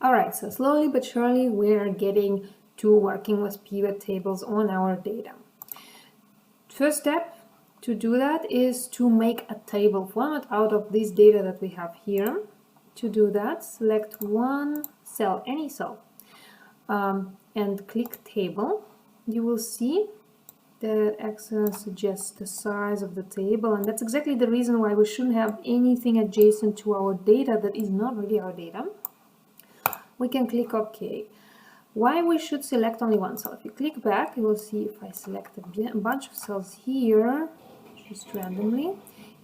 All right, so slowly but surely we're getting to working with pivot tables on our data. First step to do that is to make a table format out of this data that we have here. To do that, select one cell, any cell, and click table. You will see that Excel suggests the size of the table, and that's exactly the reason why we shouldn't have anything adjacent to our data that is not really our data. We can click OK. Why we should select only one cell? If you click back, you will see if I select a bunch of cells here, just randomly,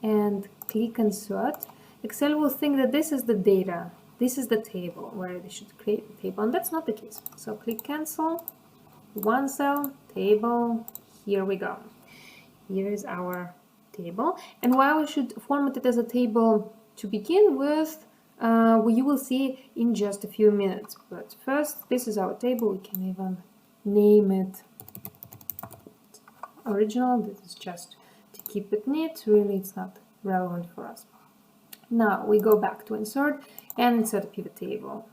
and click Insert, Excel will think that this is the data, this is the table where they should create the table, and that's not the case. So click Cancel, one cell, table, here we go. Here is our table, and why we should format it as a table to begin with, you will see in just a few minutes. But first, this is our table. We can even name it original. This is just to keep it neat. Really, it's not relevant for us. Now we go back to insert and insert a pivot table.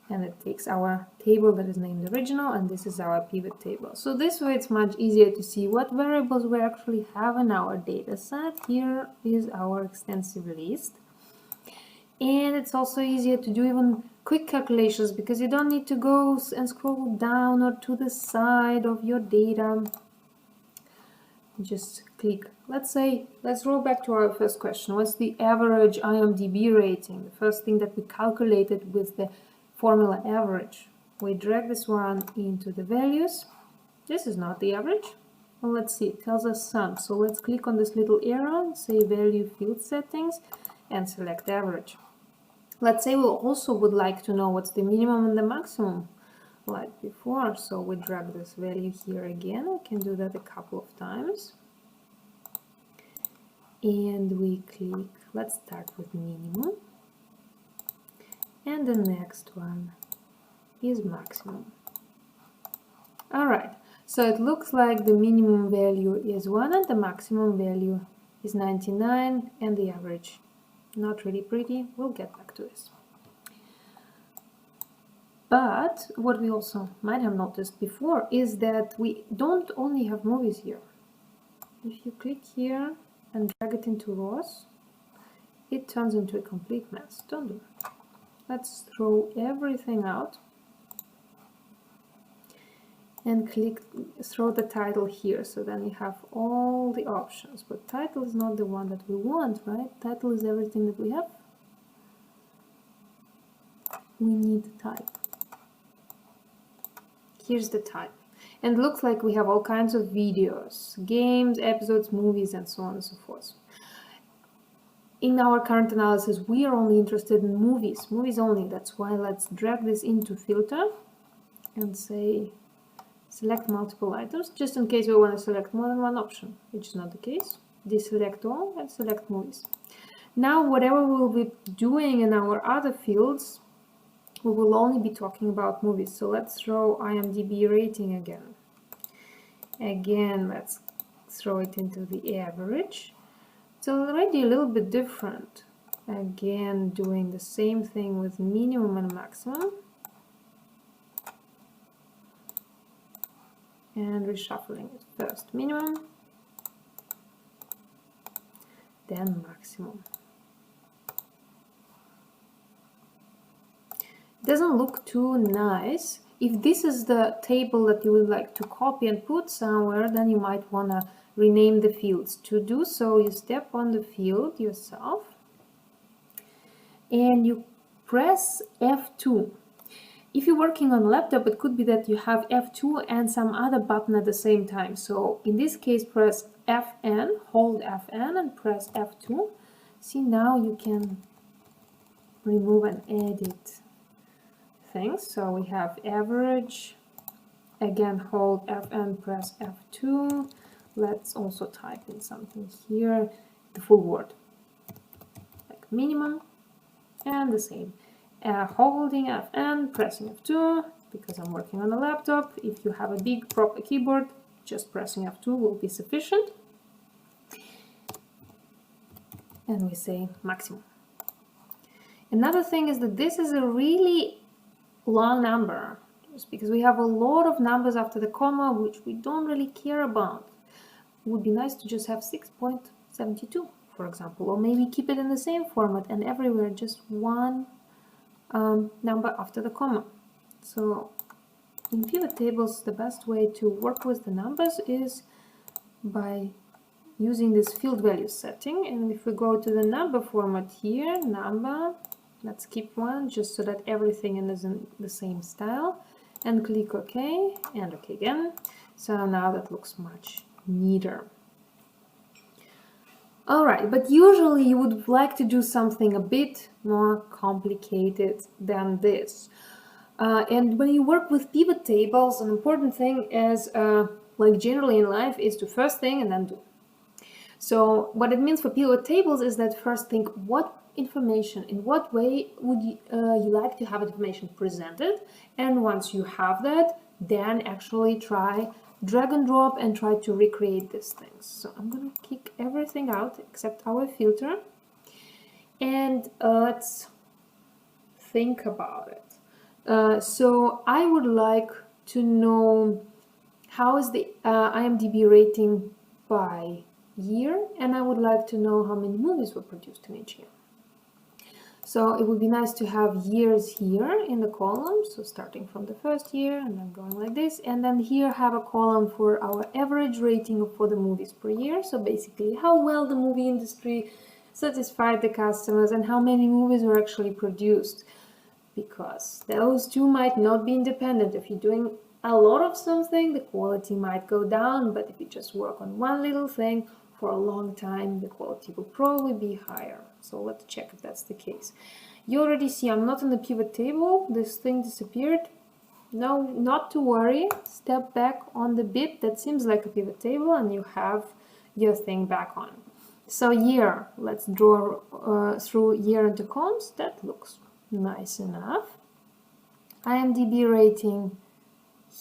And it takes our table that is named original, and this is our pivot table. So this way it's much easier to see what variables we actually have in our data set. Here is our extensive list. And it's also easier to do even quick calculations because you don't need to go and scroll down or to the side of your data. Just click. Let's roll back to our first question. What's the average IMDb rating? The first thing that we calculated with the formula average. We drag this one into the values. This is not the average. Well, let's see, it tells us some. So let's click on this little arrow, say value field settings, and select average. Let's say we also would like to know what's the minimum and the maximum like before. So we drag this value here again. We can do that a couple of times. And we click, let's start with minimum. And the next one is maximum. All right, so it looks like the minimum value is 1 and the maximum value is 99 and the average. Not really pretty, we'll get back to this. But what we also might have noticed before is that we don't only have movies here. If you click here and drag it into rows, it turns into a complete mess. Don't do it. Let's throw everything out and throw the title here, so then you have all the options. But title is not the one that we want, right? Title is everything that we have. We need the type. Here's the type. And it looks like we have all kinds of videos, games, episodes, movies, and so on and so forth. In our current analysis, we are only interested in movies only. That's why let's drag this into filter and say select multiple items, just in case we want to select more than one option, which is not the case. Deselect all and select movies. Now, whatever we'll be doing in our other fields, we will only be talking about movies. So let's throw IMDb rating again. Again, let's throw it into the average. It's already a little bit different. Again, doing the same thing with minimum and maximum. And reshuffling it. First minimum, then maximum. It doesn't look too nice. If this is the table that you would like to copy and put somewhere, then you might want to rename the fields. To do so, you step on the field yourself and you press F2. If you're working on a laptop, it could be that you have F2 and some other button at the same time. So in this case, press Fn, hold Fn and press F2. See, now you can remove and edit things. So we have average, again hold Fn, press F2. Let's also type in something here, the full word, like minimum, and the same. Holding Fn, pressing F2, because I'm working on a laptop. If you have a big proper keyboard, just pressing F2 will be sufficient. And we say maximum. Another thing is that this is a really long number, just because we have a lot of numbers after the comma which we don't really care about. It would be nice to just have 6.72, for example, or maybe keep it in the same format and everywhere just one number after the comma. So in pivot tables, the best way to work with the numbers is by using this field value setting. And if we go to the number format here, number, let's keep one just so that everything is in the same style, and click OK and OK again. So now that looks much neater. Alright, but usually you would like to do something a bit more complicated than this. And when you work with pivot tables, an important thing is, like generally in life, is to first think and then do. So what it means for pivot tables is that first think what information, in what way would you like to have information presented, and once you have that, then actually try drag and drop and try to recreate these things. So I'm going to kick everything out except our filter, and let's think about it. So I would like to know how is the IMDb rating by year, and I would like to know how many movies were produced in each year. So it would be nice to have years here in the column, so starting from the first year and then going like this, and then here have a column for our average rating for the movies per year, so basically how well the movie industry satisfied the customers and how many movies were actually produced, because those two might not be independent. If you're doing a lot of something, the quality might go down, but if you just work on one little thing for a long time, the quality will probably be higher. So let's check if that's the case. You already see I'm not in the pivot table. This thing disappeared. No, not to worry. Step back on the bit that seems like a pivot table and you have your thing back on. So year, let's draw through year into columns. That looks nice enough. IMDb rating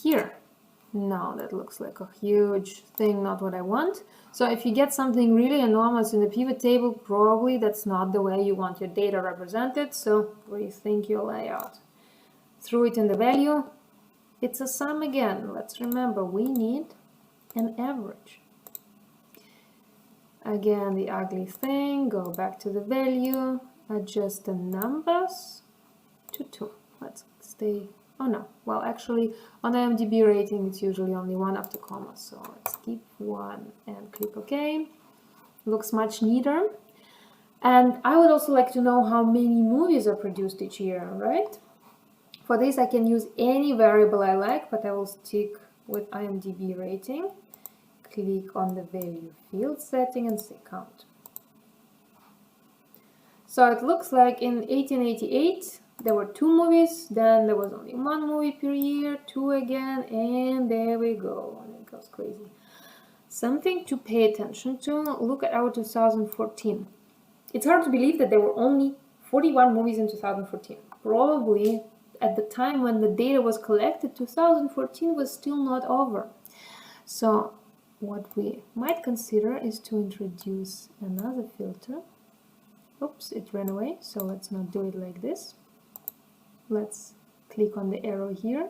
here. No, that looks like a huge thing, not what I want. So if you get something really enormous in the pivot table, probably that's not the way you want your data represented, so rethink your layout. Throw it in the value. It's a sum again. Let's remember, we need an average. Again, the ugly thing, go back to the value, adjust the numbers to 2. Let's stay. Oh no, well actually on IMDb rating it's usually only 1 after comma, so let's keep 1 and click OK. Looks much neater. And I would also like to know how many movies are produced each year, right? For this I can use any variable I like, but I will stick with IMDb rating. Click on the value field setting and say count. So it looks like in 1888 there were 2 movies, then there was only 1 movie per year, 2 again, and there we go, and it goes crazy. Something to pay attention to, look at our 2014. It's hard to believe that there were only 41 movies in 2014. Probably at the time when the data was collected, 2014 was still not over. So what we might consider is to introduce another filter. Oops, it ran away, so let's not do it like this. Let's click on the arrow here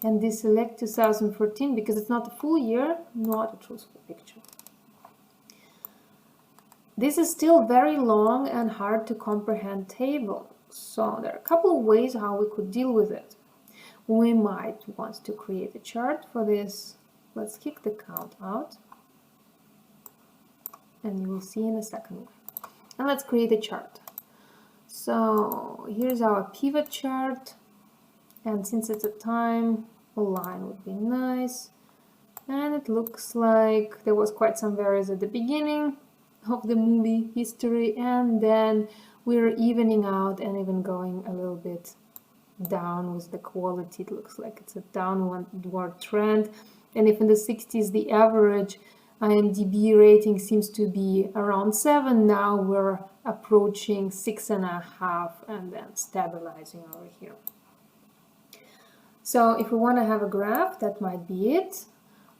and deselect 2014 because it's not a full year, not a truthful picture. This is still very long and hard to comprehend table, so there are a couple of ways how we could deal with it. We might want to create a chart for this. Let's kick the count out and you will see in a second. And let's create a chart. So here's our pivot chart, and since it's a time, a line would be nice. And it looks like there was quite some varies at the beginning of the movie history, and then we're evening out and even going a little bit down with the quality. It looks like it's a downward trend, and if in the 60s the average IMDb rating seems to be around 7, now we're approaching 6.5 and then stabilizing over here. So if we want to have a graph, that might be it.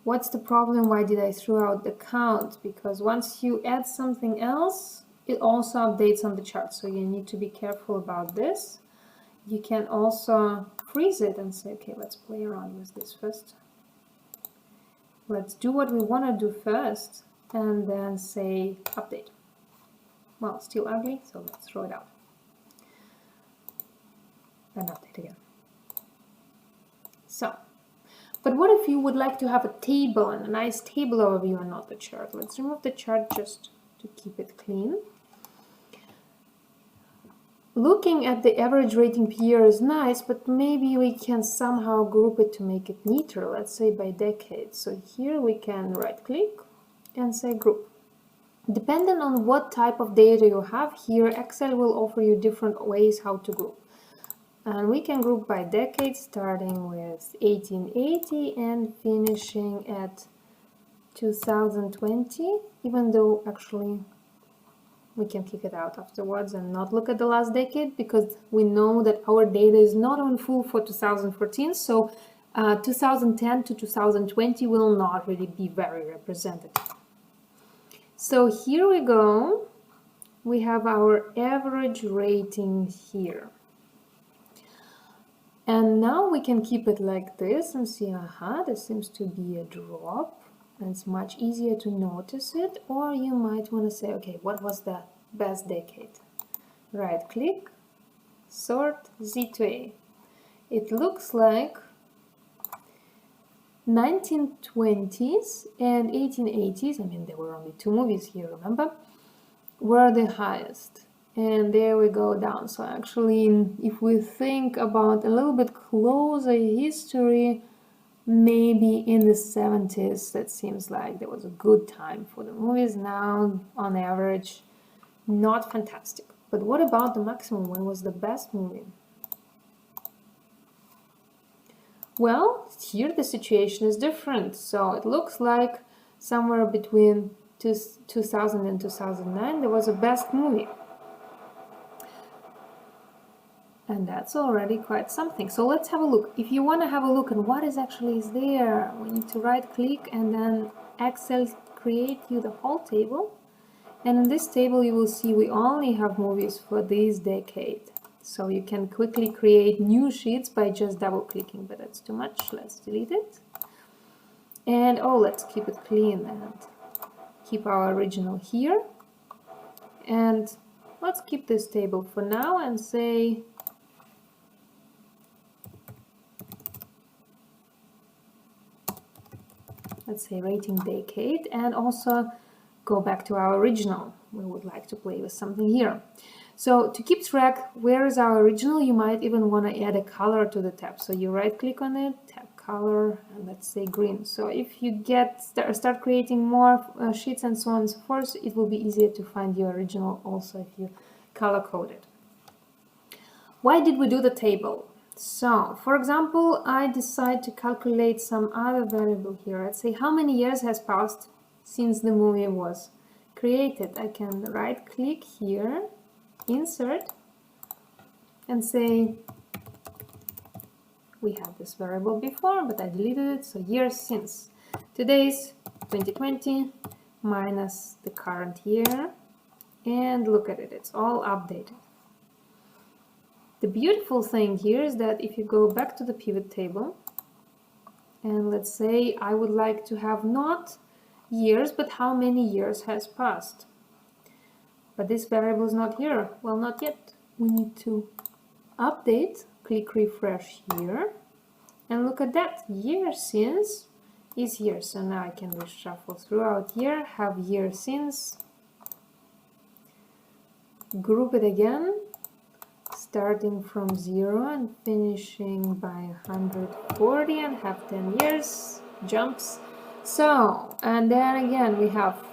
What's the problem? Why did I throw out the count? Because once you add something else, it also updates on the chart, so you need to be careful about this. You can also freeze it and say, okay, let's play around with this first. Let's do what we want to do first, and then say update. Well, still ugly, so let's throw it out. And update again. So, but what if you would like to have a table and a nice table overview and not the chart? Let's remove the chart just to keep it clean. Looking at the average rating per year is nice, but maybe we can somehow group it to make it neater, let's say by decade. So here we can right click and say group. Depending on what type of data you have here, Excel will offer you different ways how to group. And we can group by decade, starting with 1880 and finishing at 2020, even though actually we can kick it out afterwards and not look at the last decade, because we know that our data is not on full for 2014, so 2010 to 2020 will not really be very representative. So here we go, we have our average rating here. And now we can keep it like this and see, aha, there seems to be a drop, and it's much easier to notice it. Or you might want to say, okay, what was the best decade? Right click, sort Z to A. It looks like 1920s and 1880s, I mean there were only 2 movies here, remember, were the highest. And there we go down. So actually, if we think about a little bit closer history, maybe in the 70s, that seems like there was a good time for the movies. Now, on average, not fantastic. But what about the maximum? When was the best movie? Well, here the situation is different. So it looks like somewhere between 2000 and 2009, there was a best movie. And that's already quite something. So let's have a look. If you want to have a look at what is actually is there, we need to right click and then Excel create you the whole table. And in this table you will see we only have movies for this decade. So you can quickly create new sheets by just double clicking, but that's too much. Let's delete it. And oh, let's keep it clean and keep our original here. And let's keep this table for now and say let's say rating decade, and also go back to our original. We would like to play with something here. So to keep track, where is our original, you might even want to add a color to the tab. So you right click on it, tab color, and let's say green. So if you start creating more sheets and so on and so forth, it will be easier to find your original also if you color code it. Why did we do the table? So, for example, I decide to calculate some other variable here. Let's say how many years has passed since the movie was created. I can right click here, insert, and say we had this variable before, but I deleted it, so years since. Today's 2020 minus the current year, and look at it, it's all updated. The beautiful thing here is that if you go back to the pivot table, and let's say I would like to have not years, but how many years has passed. But this variable is not here. Well, not yet. We need to update, click refresh here, and look at that. Year since is here. So now I can reshuffle throughout here, have year since, group it again, starting from 0 and finishing by 140 and have 10 years, jumps. So, and then again we have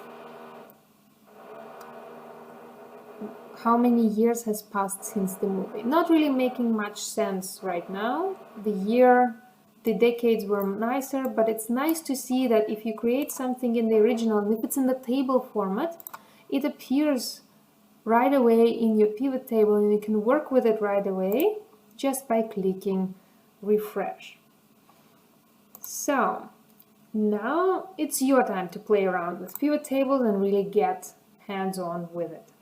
how many years has passed since the movie. Not really making much sense right now. The decades were nicer, but it's nice to see that if you create something in the original, and if it's in the table format, it appears right away in your pivot table and you can work with it right away just by clicking refresh. So now it's your time to play around with pivot tables and really get hands-on with it.